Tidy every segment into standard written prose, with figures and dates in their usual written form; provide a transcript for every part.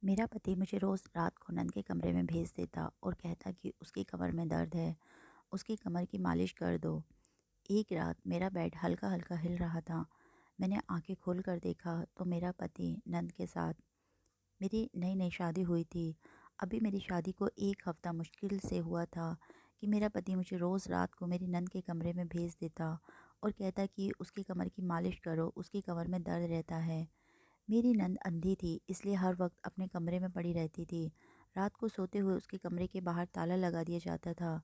मेरा पति मुझे रोज़ रात को नंद के कमरे में भेज देता और कहता कि उसकी कमर में दर्द है, उसकी कमर की मालिश कर दो। एक रात मेरा बेड हल्का-हल्का हिल रहा था। मैंने आँखें खोल कर देखा तो मेरा पति नंद के साथ। मेरी नई-नई शादी हुई थी। अभी मेरी शादी को 1 हफ़्ता मुश्किल से हुआ था कि मेरा पति मुझे रोज़ रात को मेरी नंद के कमरे में भेज देता और कहता कि उसकी कमर की मालिश करो, उसकी कमर में दर्द रहता है। मेरी नंद अंधी थी, इसलिए हर वक्त अपने कमरे में पड़ी रहती थी। रात को सोते हुए उसके कमरे के बाहर ताला लगा दिया जाता था।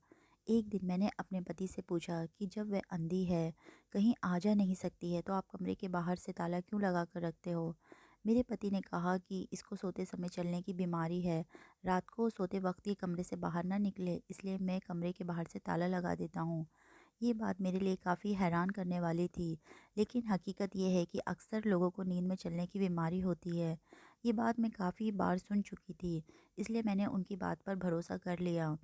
एक दिन मैंने अपने पति से पूछा कि जब वह अंधी है, कहीं आ जा नहीं सकती है, तो आप कमरे के बाहर से ताला क्यों लगा कर रखते हो? मेरे पति ने कहा कि इसको सोते समय चलने की बीमारी है। रात को सोते वक्त ये कमरे से बाहर ना निकले, इसलिए मैं कमरे के बाहर से ताला लगा देता हूँ। ये बात मेरे लिए काफ़ी हैरान करने वाली थी, लेकिन हकीकत ये है कि अक्सर लोगों को नींद में चलने की बीमारी होती है। ये बात मैं काफ़ी बार सुन चुकी थी, इसलिए मैंने उनकी बात पर भरोसा कर लिया।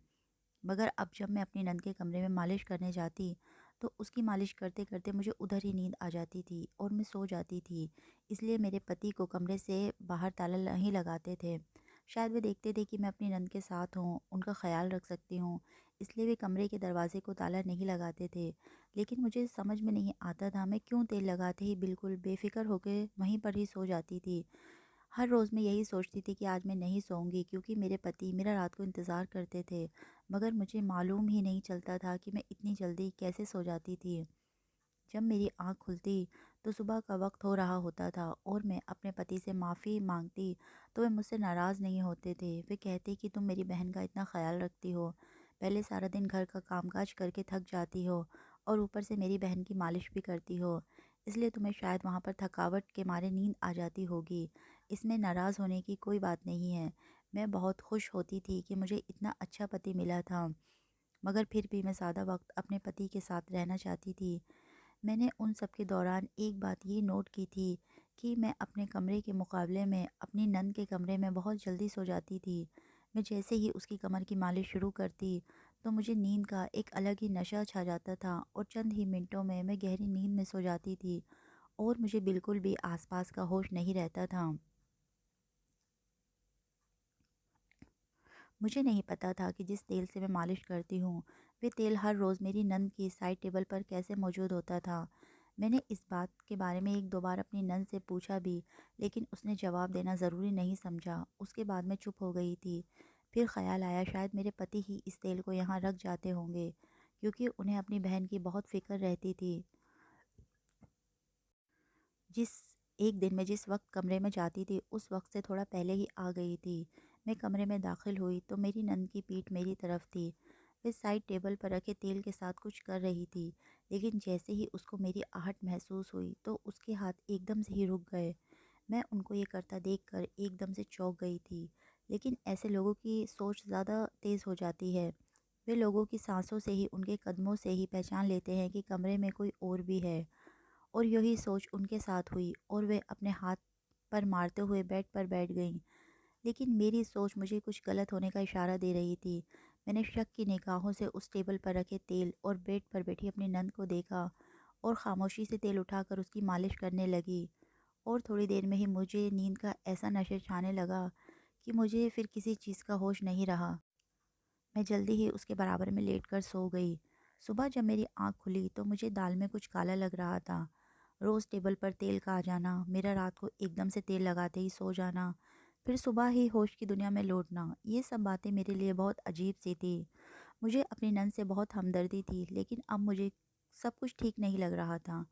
मगर अब जब मैं अपनी नंद के कमरे में मालिश करने जाती, तो उसकी मालिश करते-करते मुझे उधर ही नींद आ जाती थी और मैं सो जाती थी। इसलिए मेरे पति को कमरे से बाहर ताला नहीं लगाते थे। शायद वे देखते थे कि मैं अपनी नंद के साथ हूँ, उनका ख़्याल रख सकती हूँ, इसलिए वे कमरे के दरवाज़े को ताला नहीं लगाते थे। लेकिन मुझे समझ में नहीं आता था मैं क्यों तेल लगाते ही बिल्कुल बेफ़िक्र होके वहीं पर ही सो जाती थी। हर रोज़ मैं यही सोचती थी कि आज मैं नहीं सोऊँगी क्योंकि मेरे पति मेरा रात को इंतज़ार करते थे। मगर मुझे मालूम ही नहीं चलता था कि मैं इतनी जल्दी कैसे सो जाती थी। जब मेरी आँख खुलती तो सुबह का वक़्त हो रहा होता था और मैं अपने पति से माफ़ी माँगती तो वे मुझसे नाराज़ नहीं होते थे। वे कहते कि तुम मेरी बहन का इतना ख़्याल रखती हो, पहले सारा दिन घर का कामकाज करके थक जाती हो और ऊपर से मेरी बहन की मालिश भी करती हो, इसलिए तुम्हें शायद वहाँ पर थकावट के मारे नींद आ जाती होगी। इसमें नाराज़ होने की कोई बात नहीं है। मैं बहुत खुश होती थी कि मुझे इतना अच्छा पति मिला था, मगर फिर भी मैं ज़्यादा वक़्त अपने पति के साथ रहना चाहती थी। मैंने उन सब के दौरान एक बात ये नोट की थी कि मैं अपने कमरे के मुकाबले में अपनी नंद के कमरे में बहुत जल्दी सो जाती थी। मैं जैसे ही उसकी कमर की मालिश शुरू करती तो मुझे नींद का एक अलग ही नशा छा जाता था और चंद ही मिनटों में मैं गहरी नींद में सो जाती थी और मुझे बिल्कुल भी आसपास का होश नहीं रहता था। मुझे नहीं पता था कि जिस तेल से मैं मालिश करती हूँ, वे तेल हर रोज़ मेरी नंद की साइड टेबल पर कैसे मौजूद होता था। मैंने इस बात के बारे में 1-2 बार अपनी नंद से पूछा भी, लेकिन उसने जवाब देना ज़रूरी नहीं समझा। उसके बाद मैं चुप हो गई थी। फिर ख़्याल आया शायद मेरे पति ही इस तेल को यहाँ रख जाते होंगे, क्योंकि उन्हें अपनी बहन की बहुत फ़िक्र रहती थी। जिस एक दिन मैं जिस वक़्त कमरे में जाती थी, उस वक़्त से थोड़ा पहले ही आ गई थी। मैं कमरे में दाखिल हुई तो मेरी नंद की पीठ मेरी तरफ थी। वे साइड टेबल पर रखे तेल के साथ कुछ कर रही थी, लेकिन जैसे ही उसको मेरी आहट महसूस हुई, तो उसके हाथ एकदम से ही रुक गए। मैं उनको ये करता देखकर एकदम से चौंक गई थी। लेकिन ऐसे लोगों की सोच ज़्यादा तेज़ हो जाती है। वे लोगों की साँसों से ही, उनके कदमों से ही पहचान लेते हैं कि कमरे में कोई और भी है। और यही सोच उनके साथ हुई और वे अपने हाथ पर मारते हुए बेड पर बैठ गईं। लेकिन मेरी सोच मुझे कुछ गलत होने का इशारा दे रही थी। मैंने शक की निगाहों से उस टेबल पर रखे तेल और बेड पर बैठी अपनी नंद को देखा और खामोशी से तेल उठाकर उसकी मालिश करने लगी। और थोड़ी देर में ही मुझे नींद का ऐसा नशा छाने लगा कि मुझे फिर किसी चीज़ का होश नहीं रहा। मैं जल्दी ही उसके बराबर में लेटकर सो गई। सुबह जब मेरी आँख खुली तो मुझे दाल में कुछ काला लग रहा था। रोज़ टेबल पर तेल का आ जाना, मेरा रात को एकदम से तेल लगाते ही सो जाना, फिर सुबह ही होश की दुनिया में लौटना, ये सब बातें मेरे लिए बहुत अजीब-सी थी। मुझे अपनी नंद से बहुत हमदर्दी थी, लेकिन अब मुझे सब कुछ ठीक नहीं लग रहा था।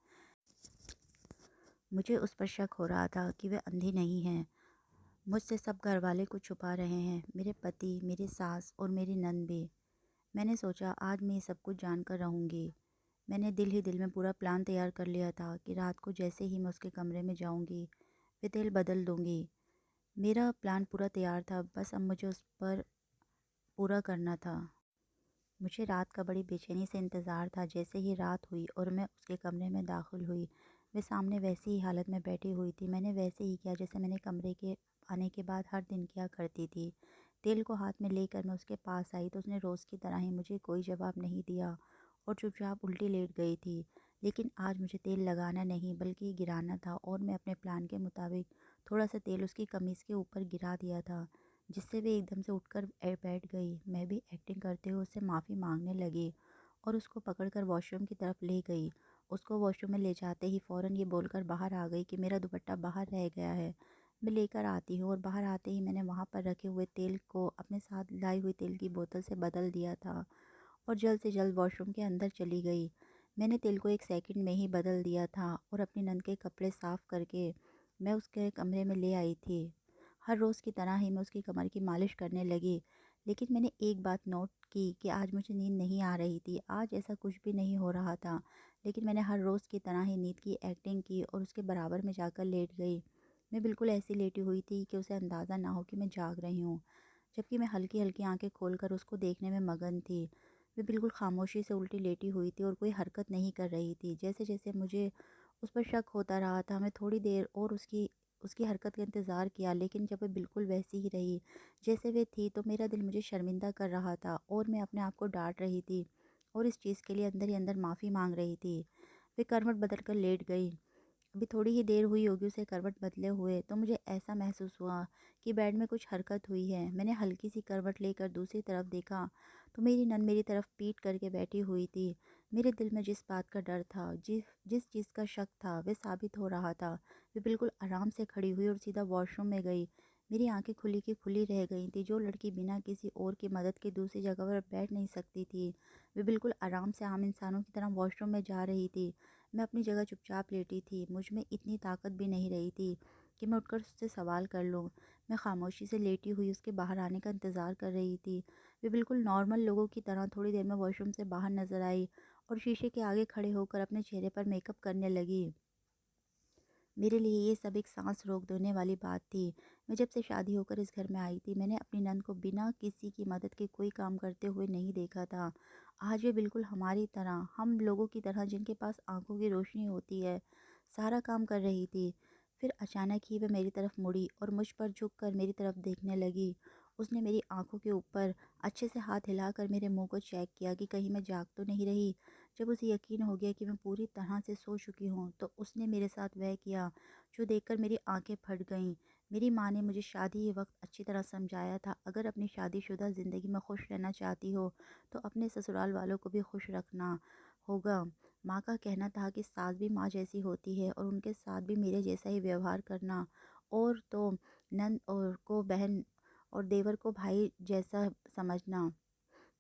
मुझे उस पर शक हो रहा था कि वह अंधी नहीं है। मुझसे सब घरवाले कुछ छुपा रहे हैं, मेरे पति, मेरी सास और मेरी नंद भी। मैंने सोचा आज मैं ये सब कुछ जानकर रहूँगी। मैंने दिल ही दिल में पूरा प्लान तैयार कर लिया था कि रात को जैसे ही मैं उसके कमरे में जाऊँगी, वे तेल बदल दूँगी। मेरा प्लान पूरा तैयार था, बस अब मुझे उस पर पूरा करना था। मुझे रात का बड़ी बेचैनी से इंतज़ार था। जैसे ही रात हुई और मैं उसके कमरे में दाखिल हुई, वे सामने वैसी ही हालत में बैठी हुई थी। मैंने वैसे ही किया जैसे मैंने कमरे के आने के बाद हर दिन किया करती थी। तेल को हाथ में लेकर मैं उसके पास आई तो उसने रोज़ की तरह ही मुझे कोई जवाब नहीं दिया और चुपचाप उल्टी लेट गई थी। लेकिन आज मुझे तेल लगाना नहीं बल्कि गिराना था और मैं अपने प्लान के मुताबिक थोड़ा सा तेल उसकी कमीज़ के ऊपर गिरा दिया था, जिससे वे एकदम से उठकर बैठ गई। मैं भी एक्टिंग करते हुए उससे माफ़ी मांगने लगी और उसको पकड़कर वॉशरूम की तरफ ले गई। उसको वॉशरूम में ले जाते ही फ़ौरन ये बोलकर बाहर आ गई कि मेरा दुपट्टा बाहर रह गया है, मैं लेकर आती हूँ। और बाहर आते ही मैंने वहाँ पर रखे हुए तेल को अपने साथ लाई हुई तेल की बोतल से बदल दिया था और जल्द से जल्द वॉशरूम के अंदर चली गई। मैंने तेल को 1 सेकंड में ही बदल दिया था और अपनी नंद के कपड़े साफ़ करके मैं उसके कमरे में ले आई थी। हर रोज़ की तरह ही मैं उसकी कमर की मालिश करने लगी। लेकिन मैंने एक बात नोट की कि आज मुझे नींद नहीं आ रही थी। आज ऐसा कुछ भी नहीं हो रहा था। लेकिन मैंने हर रोज़ की तरह ही नींद की एक्टिंग की और उसके बराबर में जाकर लेट गई। मैं बिल्कुल ऐसी लेटी हुई थी कि उसे अंदाज़ा ना हो कि मैं जाग रही हूँ। जबकि मैं हल्की-हल्की आँखें खोलकर उसको देखने में मगन थी। मैं बिल्कुल खामोशी से उल्टी लेटी हुई थी और कोई हरकत नहीं कर रही थी। जैसे-जैसे मुझे उस पर शक होता रहा था, मैं थोड़ी देर और उसकी उसकी हरकत का इंतज़ार किया, लेकिन जब वो बिल्कुल वैसी ही रही जैसे वे थी, तो मेरा दिल मुझे शर्मिंदा कर रहा था और मैं अपने आप को डाँट रही थी और इस चीज़ के लिए अंदर ही अंदर माफ़ी माँग रही थी। वे करवट बदल कर लेट गई। अभी थोड़ी ही देर हुई होगी उसे करवट बदले हुए, तो मुझे ऐसा महसूस हुआ कि बेड में कुछ हरकत हुई है। मैंने हल्की सी करवट लेकर दूसरी तरफ देखा तो मेरी नंद मेरी तरफ पीठ करके बैठी हुई थी। मेरे दिल में जिस बात का डर था, जिस जिस चीज़ का शक था, वह साबित हो रहा था। वे बिल्कुल आराम से खड़ी हुई और सीधा वॉशरूम में गई। मेरी आंखें खुली की खुली रह गई थी। जो लड़की बिना किसी और की मदद के दूसरी जगह पर बैठ नहीं सकती थी, वे बिल्कुल आराम से आम इंसानों की तरह वॉशरूम में जा रही थी। मैं अपनी जगह चुपचाप लेटी थी। मुझ में इतनी ताकत भी नहीं रही थी कि मैं उठकर उससे सवाल कर लूँ। मैं खामोशी से लेटी हुई उसके बाहर आने का इंतज़ार कर रही थी। वे बिल्कुल नॉर्मल लोगों की तरह थोड़ी देर में वॉशरूम से बाहर नज़र आई और शीशे के आगे खड़े होकर अपने चेहरे पर मेकअप करने लगी। मेरे लिए ये सब एक सांस रोक देने वाली बात थी। मैं जब से शादी होकर इस घर में आई थी, मैंने अपनी नंद को बिना किसी की मदद के कोई काम करते हुए नहीं देखा था। आज वे बिल्कुल हमारी तरह, हम लोगों की तरह जिनके पास आंखों की रोशनी होती है, सारा काम कर रही थी। फिर अचानक ही वह मेरी तरफ मुड़ी और मुझ पर झुककर मेरी तरफ देखने लगी। उसने मेरी आंखों के ऊपर अच्छे से हाथ हिलाकर मेरे मुंह को चेक किया कि कहीं मैं जाग तो नहीं रही। जब उसे यकीन हो गया कि मैं पूरी तरह से सो चुकी हूँ, तो उसने मेरे साथ वह किया जो देखकर मेरी आंखें फट गईं। मेरी माँ ने मुझे शादी के वक्त अच्छी तरह समझाया था, अगर अपनी शादीशुदा ज़िंदगी में खुश रहना चाहती हो तो अपने ससुराल वालों को भी खुश रखना होगा। माँ का कहना था कि सास भी माँ जैसी होती है और उनके साथ भी मेरे जैसा ही व्यवहार करना, और तो नंद और को बहन और देवर को भाई जैसा समझना,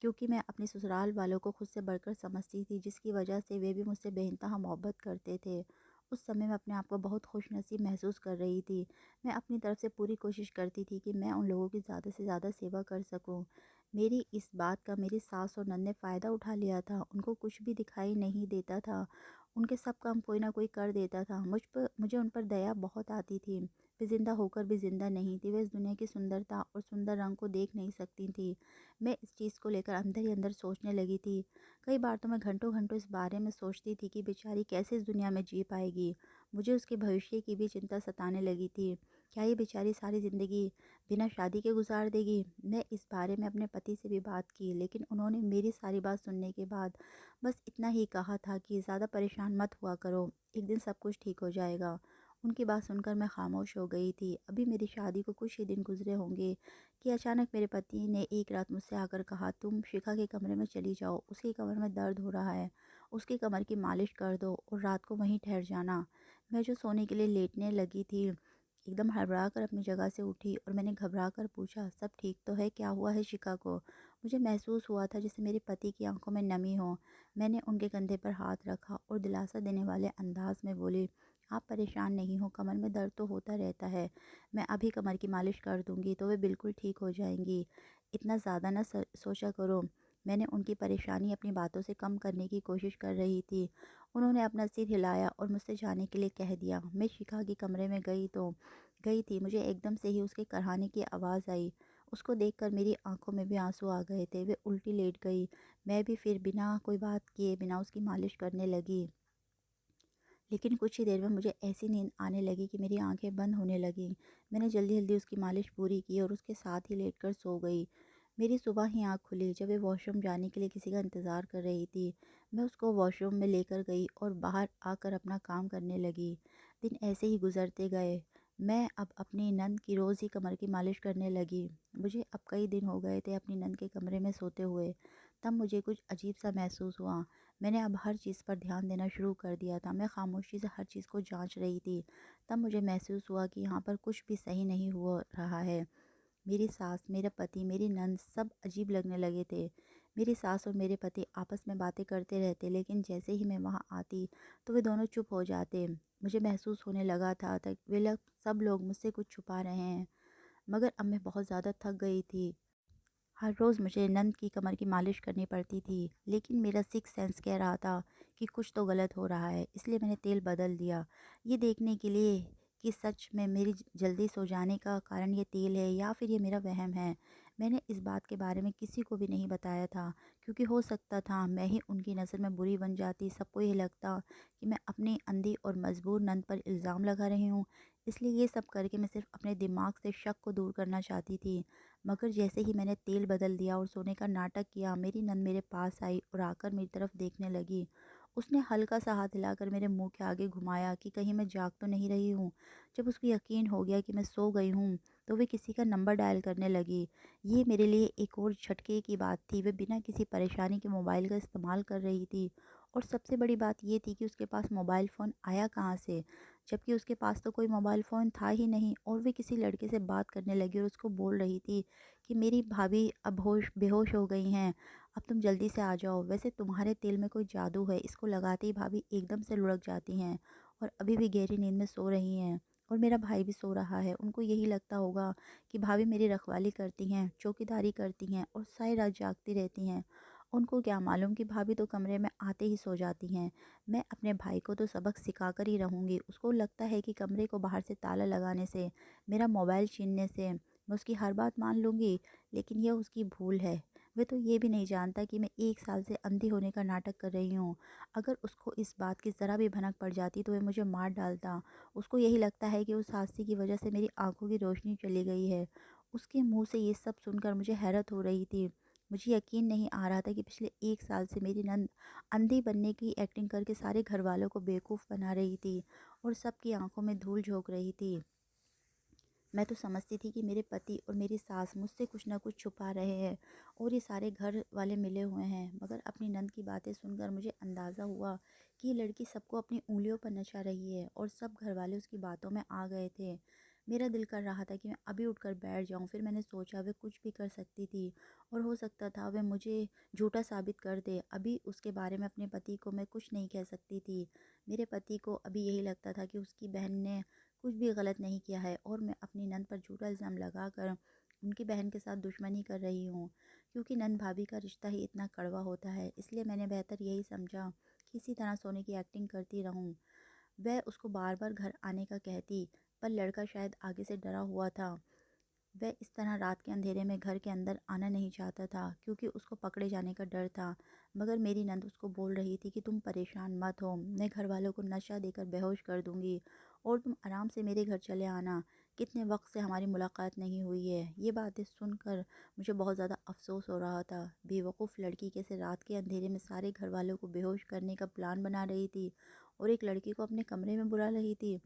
क्योंकि मैं अपने ससुराल वालों को खुद से बढ़कर समझती थी, जिसकी वजह से वे भी मुझसे बेइंतहा मोहब्बत करते थे। उस समय मैं अपने आप को बहुत खुशनसीब महसूस कर रही थी। मैं अपनी तरफ से पूरी कोशिश करती थी कि मैं उन लोगों की ज़्यादा से ज़्यादा सेवा कर सकूं। मेरी इस बात का मेरी सास और नंद ने फ़ायदा उठा लिया था। उनको कुछ भी दिखाई नहीं देता था। उनके सब काम कोई ना कोई कर देता था। मुझे उन पर दया बहुत आती थी। वे ज़िंदा होकर भी ज़िंदा नहीं थी। वे इस दुनिया की सुंदरता और सुंदर रंग को देख नहीं सकती थी। मैं इस चीज़ को लेकर अंदर ही अंदर सोचने लगी थी। कई बार तो मैं घंटों-घंटों इस बारे में सोचती थी कि बेचारी कैसे इस दुनिया में जी पाएगी। मुझे उसके भविष्य की भी चिंता सताने लगी थी। क्या ये बेचारी सारी ज़िंदगी बिना शादी के गुजार देगी? मैं इस बारे में अपने पति से भी बात की, लेकिन उन्होंने मेरी सारी बात सुनने के बाद बस इतना ही कहा था कि ज़्यादा परेशान मत हुआ करो, एक दिन सब कुछ ठीक हो जाएगा। उनकी बात सुनकर मैं खामोश हो गई थी। अभी मेरी शादी को कुछ ही दिन गुजरे होंगे कि अचानक मेरे पति ने एक रात मुझसे आकर कहा, तुम शिखा के कमरे में चली जाओ, उसकी कमर में दर्द हो रहा है, उसकी कमर की मालिश कर दो और रात को वहीं ठहर जाना। मैं जो सोने के लिए लेटने लगी थी, एकदम हड़बड़ा कर अपनी जगह से उठी और मैंने घबरा कर पूछा, सब ठीक तो है? क्या हुआ है शिखा को? मुझे महसूस हुआ था जैसे मेरे पति की आंखों में नमी हो। मैंने उनके कंधे पर हाथ रखा और दिलासा देने वाले अंदाज में बोली, आप परेशान नहीं हो, कमर में दर्द तो होता रहता है, मैं अभी कमर की मालिश कर दूंगी तो वे बिल्कुल ठीक हो जाएंगी। इतना ज़्यादा ना सोचा करो। मैंने उनकी परेशानी अपनी बातों से कम करने की कोशिश कर रही थी। उन्होंने अपना सिर हिलाया और मुझसे जाने के लिए कह दिया। मैं शिखा के कमरे में गई थी। मुझे एकदम से ही उसके कराहने की आवाज़ आई। उसको देखकर मेरी आंखों में भी आंसू आ गए थे। वे उल्टी लेट गई। मैं भी फिर बिना कोई बात किए बिना उसकी मालिश करने लगी। लेकिन कुछ ही देर में मुझे ऐसी नींद आने लगी कि मेरी आंखें बंद होने लगीं। मैंने जल्दी-जल्दी उसकी मालिश पूरी की और उसके साथ ही लेटकर सो गई। मेरी सुबह ही आँख खुली जब वो वॉशरूम जाने के लिए किसी का इंतज़ार कर रही थी। मैं उसको वॉशरूम में लेकर गई और बाहर आकर अपना काम करने लगी। दिन ऐसे ही गुज़रते गए। मैं अब अपनी नंद की रोज़ ही कमर की मालिश करने लगी। मुझे अब कई दिन हो गए थे अपनी नंद के कमरे में सोते हुए। तब मुझे कुछ अजीब-सा महसूस हुआ। मैंने अब हर चीज़ पर ध्यान देना शुरू कर दिया था। मैं खामोशी से हर चीज़ को जाँच रही थी। तब मुझे महसूस हुआ कि यहाँ पर कुछ भी सही नहीं हो रहा है। मेरी सास, मेरा पति, मेरी नंद सब अजीब लगने लगे थे। मेरी सास और मेरे पति आपस में बातें करते रहते, लेकिन जैसे ही मैं वहाँ आती तो वे दोनों चुप हो जाते। मुझे महसूस होने लगा था तक वे लोग सब लोग मुझसे कुछ छुपा रहे हैं। मगर अब मैं बहुत ज़्यादा थक गई थी। हर रोज़ मुझे नंद की कमर की मालिश करनी पड़ती थी, लेकिन मेरा सिक्स सेंस कह रहा था कि कुछ तो गलत हो रहा है। इसलिए मैंने तेल बदल दिया, ये देखने के लिए कि सच में मेरी जल्दी सो जाने का कारण ये तेल है या फिर ये मेरा वहम है। मैंने इस बात के बारे में किसी को भी नहीं बताया था, क्योंकि हो सकता था मैं ही उनकी नज़र में बुरी बन जाती। सबको ये लगता कि मैं अपनी अंधी और मजबूर नंद पर इल्ज़ाम लगा रही हूँ। इसलिए ये सब करके मैं सिर्फ अपने दिमाग से शक को दूर करना चाहती थी। मगर जैसे ही मैंने तेल बदल दिया और सोने का नाटक किया, मेरी नंद मेरे पास आई और आकर मेरी तरफ देखने लगी। उसने हल्का सा हाथ हिलाकर मेरे मुंह के आगे घुमाया कि कहीं मैं जाग तो नहीं रही हूँ। जब उसको यकीन हो गया कि मैं सो गई हूँ, तो वे किसी का नंबर डायल करने लगी। ये मेरे लिए एक और झटके की बात थी। वे बिना किसी परेशानी के मोबाइल का इस्तेमाल कर रही थी। और सबसे बड़ी बात ये थी कि उसके पास मोबाइल फ़ोन आया कहाँ से, जबकि उसके पास तो कोई मोबाइल फ़ोन था ही नहीं। और वे किसी लड़के से बात करने लगी और उसको बोल रही थी कि मेरी भाभी अब बेहोश हो गई हैं, अब तुम जल्दी से आ जाओ। वैसे तुम्हारे तेल में कोई जादू है, इसको लगाते ही भाभी एकदम से लुढ़क जाती हैं और अभी भी गहरी नींद में सो रही हैं। और मेरा भाई भी सो रहा है। उनको यही लगता होगा कि भाभी मेरी रखवाली करती हैं, चौकीदारी करती हैं और सारी रात जागती रहती हैं। उनको क्या मालूम कि भाभी तो कमरे में आते ही सो जाती हैं। मैं अपने भाई को तो सबक सिखा कर ही रहूँगी। उसको लगता है कि कमरे को बाहर से ताला लगाने से, मेरा मोबाइल छीनने से मैं उसकी हर बात मान लूँगी, लेकिन यह उसकी भूल है। वह तो ये भी नहीं जानता कि मैं 1 साल से अंधी होने का नाटक कर रही हूँ। अगर उसको इस बात की ज़रा भी भनक पड़ जाती तो वह मुझे मार डालता। उसको यही लगता है कि उस हादसे की वजह से मेरी आँखों की रोशनी चली गई है। उसके मुँह से ये सब सुनकर मुझे हैरत हो रही थी। मुझे यकीन नहीं आ रहा था कि पिछले 1 साल से मेरी नंद अंधी बनने की एक्टिंग करके सारे घरवालों को बेवकूफ़ बना रही थी और सबकी आँखों में धूल झोंक रही थी। मैं तो समझती थी कि मेरे पति और मेरी सास मुझसे कुछ ना कुछ छुपा रहे हैं और ये सारे घर वाले मिले हुए हैं। मगर अपनी नंद की बातें सुनकर मुझे अंदाज़ा हुआ कि ये लड़की सबको अपनी उँगलियों पर नचा रही है और सब घर वाले उसकी बातों में आ गए थे। मेरा दिल कर रहा था कि मैं अभी उठकर बैठ जाऊं। फिर मैंने सोचा वह कुछ भी कर सकती थी और हो सकता था वह मुझे झूठा साबित कर दे। अभी उसके बारे में अपने पति को मैं कुछ नहीं कह सकती थी। मेरे पति को अभी यही लगता था कि उसकी बहन ने कुछ भी गलत नहीं किया है और मैं अपनी नंद पर झूठा इल्ज़ाम लगाकर उनकी बहन के साथ दुश्मनी कर रही हूँ। क्योंकि नंद भाभी का रिश्ता ही इतना कड़वा होता है, इसलिए मैंने बेहतर यही समझा कि इसी तरह सोने की एक्टिंग करती रहूँ। वह उसको बार बार घर आने का कहती, पर लड़का शायद आगे से डरा हुआ था। वह इस तरह रात के अंधेरे में घर के अंदर आना नहीं चाहता था, क्योंकि उसको पकड़े जाने का डर था। मगर मेरी नंद उसको बोल रही थी कि तुम परेशान मत हो, मैं घर वालों को नशा देकर बेहोश कर दूंगी और तुम आराम से मेरे घर चले आना। कितने वक्त से हमारी मुलाकात नहीं हुई है। ये बातें सुनकर मुझे बहुत ज़्यादा अफसोस हो रहा था। बेवकूफ़ लड़की कैसे रात के अंधेरे में सारे घर वालों को बेहोश करने का प्लान बना रही थी और एक लड़की को अपने कमरे में बुला रही थी।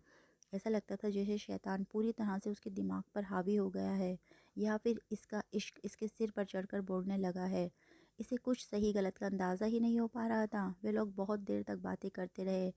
ऐसा लगता था जैसे शैतान पूरी तरह से उसके दिमाग पर हावी हो गया है, या फिर इसका इश्क इसके सिर पर चढ़कर बोलने लगा है। इसे कुछ सही गलत का अंदाज़ा ही नहीं हो पा रहा था। वे लोग बहुत देर तक बातें करते रहे।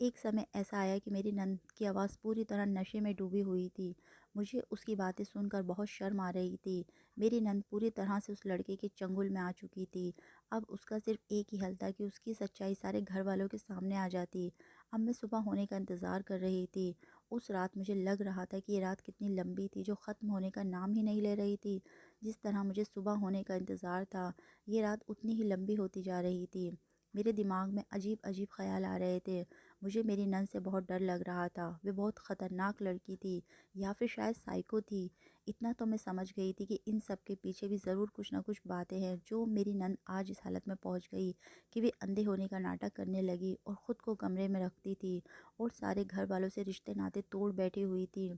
एक समय ऐसा आया कि मेरी नंद की आवाज़ पूरी तरह नशे में डूबी हुई थी। मुझे उसकी बातें सुनकर बहुत शर्म आ रही थी। मेरी नंद पूरी तरह से उस लड़के के चंगुल में आ चुकी थी। अब उसका सिर्फ एक ही हल था कि उसकी सच्चाई सारे घर वालों के सामने आ जाती। अब मैं सुबह होने का इंतज़ार कर रही थी। उस रात मुझे लग रहा था कि ये रात कितनी लंबी थी, जो ख़त्म होने का नाम ही नहीं ले रही थी। जिस तरह मुझे सुबह होने का इंतज़ार था, ये रात उतनी ही लंबी होती जा रही थी। मेरे दिमाग में अजीब अजीब ख्याल आ रहे थे। मुझे मेरी नंद से बहुत डर लग रहा था। वे बहुत ख़तरनाक लड़की थी, या फिर शायद साइको थी। इतना तो मैं समझ गई थी कि इन सब के पीछे भी ज़रूर कुछ ना कुछ बातें हैं, जो मेरी नंद आज इस हालत में पहुंच गई कि वे अंधे होने का नाटक करने लगी और ख़ुद को कमरे में रखती थी और सारे घर वालों से रिश्ते नाते तोड़ बैठी हुई थी।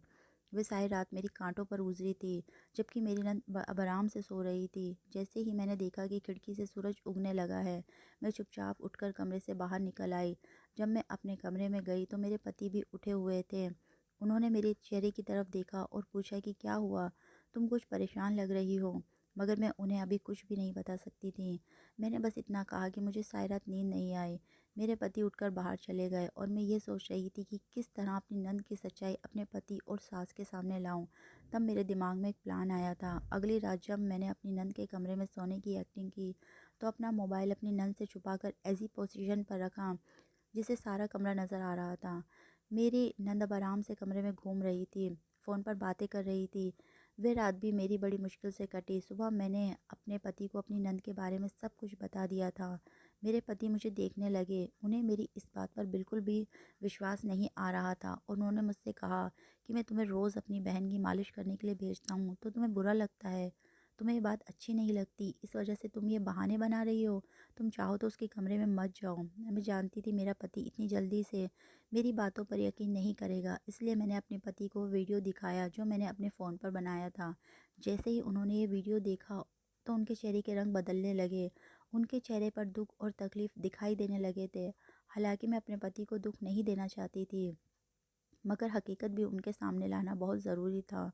वे सारी रात मेरी कांटों पर गुजरी थी, जबकि मेरी नंद अब आराम से सो रही थी। जैसे ही मैंने देखा कि खिड़की से सूरज उगने लगा है, मैं चुपचाप उठकर कमरे से बाहर निकल आई। जब मैं अपने कमरे में गई तो मेरे पति भी उठे हुए थे। उन्होंने मेरे चेहरे की तरफ देखा और पूछा कि क्या हुआ, तुम कुछ परेशान लग रही हो। मगर मैं उन्हें अभी कुछ भी नहीं बता सकती थी। मैंने बस इतना कहा कि मुझे सारी रात नींद नहीं आई। मेरे पति उठकर बाहर चले गए और मैं ये सोच रही थी कि किस तरह अपनी नंद की सच्चाई अपने पति और सास के सामने लाऊं। तब मेरे दिमाग में एक प्लान आया था। अगली रात जब मैंने अपनी नंद के कमरे में सोने की एक्टिंग की तो अपना मोबाइल अपनी नंद से छुपाकर ऐसी पोजीशन पर रखा जिसे सारा कमरा नज़र आ रहा था। मेरी नंद अब आराम से कमरे में घूम रही थी, फ़ोन पर बातें कर रही थी। वह रात भी मेरी बड़ी मुश्किल से कटी। सुबह मैंने अपने पति को अपनी नंद के बारे में सब कुछ बता दिया था। मेरे पति मुझे देखने लगे। उन्हें मेरी इस बात पर बिल्कुल भी विश्वास नहीं आ रहा था और उन्होंने मुझसे कहा कि मैं तुम्हें रोज़ अपनी बहन की मालिश करने के लिए भेजता हूँ तो तुम्हें बुरा लगता है। तुम्हें ये बात अच्छी नहीं लगती, इस वजह से तुम ये बहाने बना रही हो। तुम चाहो तो उसके कमरे में मत जाओ। मैं जानती थी मेरा पति इतनी जल्दी से मेरी बातों पर यकीन नहीं करेगा, इसलिए मैंने अपने पति को वीडियो दिखाया जो मैंने अपने फ़ोन पर बनाया था। जैसे ही उन्होंने ये वीडियो देखा तो उनके चेहरे के रंग बदलने लगे। उनके चेहरे पर दुख और तकलीफ़ दिखाई देने लगे थे। हालांकि मैं अपने पति को दुख नहीं देना चाहती थी, मगर हकीकत भी उनके सामने लाना बहुत ज़रूरी था।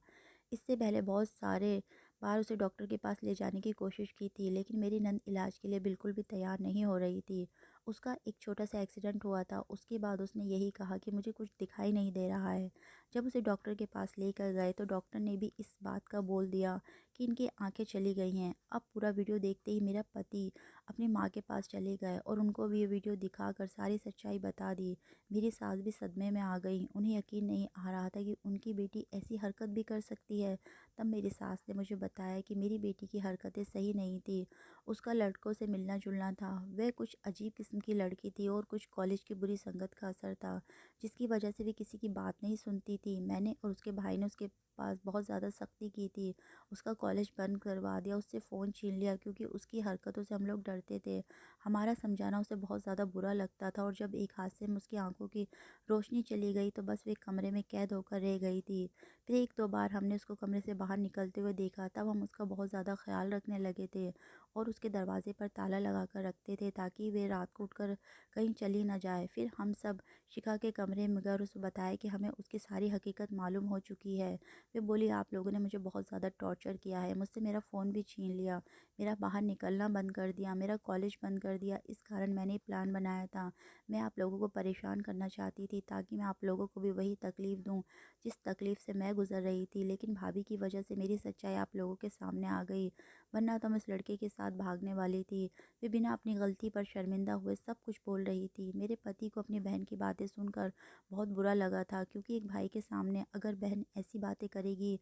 इससे पहले बहुत सारे बार उसे डॉक्टर के पास ले जाने की कोशिश की थी, लेकिन मेरी नंद इलाज के लिए बिल्कुल भी तैयार नहीं हो रही थी। उसका एक छोटा सा एक्सीडेंट हुआ था, उसके बाद उसने यही कहा कि मुझे कुछ दिखाई नहीं दे रहा है। जब उसे डॉक्टर के पास लेकर गए तो डॉक्टर ने भी इस बात का बोल दिया कि इनकी आंखें चली गई हैं। अब पूरा वीडियो देखते ही मेरा पति अपनी माँ के पास चले गए और उनको भी ये वीडियो दिखाकर सारी सच्चाई बता दी। मेरी सास भी सदमे में आ गई। उन्हें यकीन नहीं आ रहा था कि उनकी बेटी ऐसी हरकत भी कर सकती है। तब मेरी सास ने मुझे बताया कि मेरी बेटी की हरकतें सही नहीं थी। उसका लड़कों से मिलना जुलना था। वह कुछ अजीब किस्म की लड़की थी और कुछ कॉलेज की बुरी संगत का असर था, जिसकी वजह से वे किसी की बात नहीं सुनती थी। मैंने और उसके भाई ने उसके पास बहुत ज़्यादा सख्ती की थी। उसका कॉलेज बंद करवा दिया, उससे फ़ोन छीन लिया क्योंकि उसकी हरकतों से हम लोग डरते थे। हमारा समझाना उसे बहुत ज़्यादा बुरा लगता था और जब एक हादसे में उसकी आंखों की रोशनी चली गई तो बस वे कमरे में कैद होकर रह गई थी। फिर एक दो बार हमने उसको कमरे से बाहर निकलते हुए देखा, तब हम उसका बहुत ज़्यादा ख्याल रखने लगे थे और उसके दरवाजे पर ताला लगा कर रखते थे ताकि वे रात को उठकर कहीं चली ना जाए। फिर हम सब शिखा के कमरे में गए और उसे बताया कि हमें उसकी सारी हकीकत मालूम हो चुकी है। वे बोली, आप लोगों ने मुझे बहुत ज़्यादा टॉर्चर किया है, मुझसे मेरा फ़ोन भी छीन लिया, मेरा बाहर निकलना बंद कर दिया, मेरा कॉलेज बंद कर दिया। इस कारण मैंने प्लान बनाया था। मैं आप लोगों को परेशान करना चाहती थी ताकि मैं आप लोगों को भी वही तकलीफ़ दूँ जिस तकलीफ़ से मैं गुज़र रही थी। लेकिन भाभी की वजह से मेरी सच्चाई आप लोगों के सामने आ गई, वरना तो मैं उस लड़के के साथ भागने वाली थी। वे बिना अपनी गलती पर शर्मिंदा हुए सब कुछ बोल रही थी। मेरे पति को अपनी बहन की बातें सुनकर बहुत बुरा लगा था, क्योंकि एक भाई के सामने अगर बहन ऐसी बातें करेगी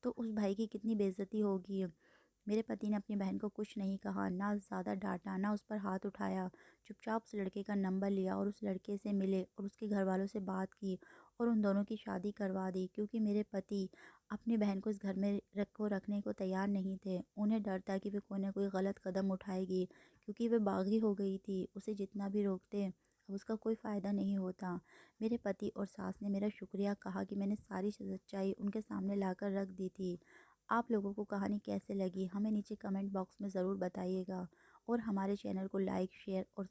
तो उस भाई की कितनी बेइज्जती होगी। मेरे पति ने अपनी बहन को कुछ नहीं कहा, ना ज़्यादा डांटा, ना उस पर हाथ उठाया। चुपचाप उस लड़के का नंबर लिया और उस लड़के से मिले और उसके घर वालों से बात की और उन दोनों की शादी करवा दी, क्योंकि मेरे पति अपनी बहन को इस घर में रखने को तैयार नहीं थे। उन्हें डर था कि वे कोई ना कोई गलत कदम उठाएगी, क्योंकि वे बागी हो गई थी। उसे जितना भी रोकते अब उसका कोई फ़ायदा नहीं होता। मेरे पति और सास ने मेरा शुक्रिया कहा कि मैंने सारी सच्चाई उनके सामने लाकर रख दी थी। आप लोगों को कहानी कैसे लगी हमें नीचे कमेंट बॉक्स में ज़रूर बताइएगा और हमारे चैनल को लाइक, शेयर और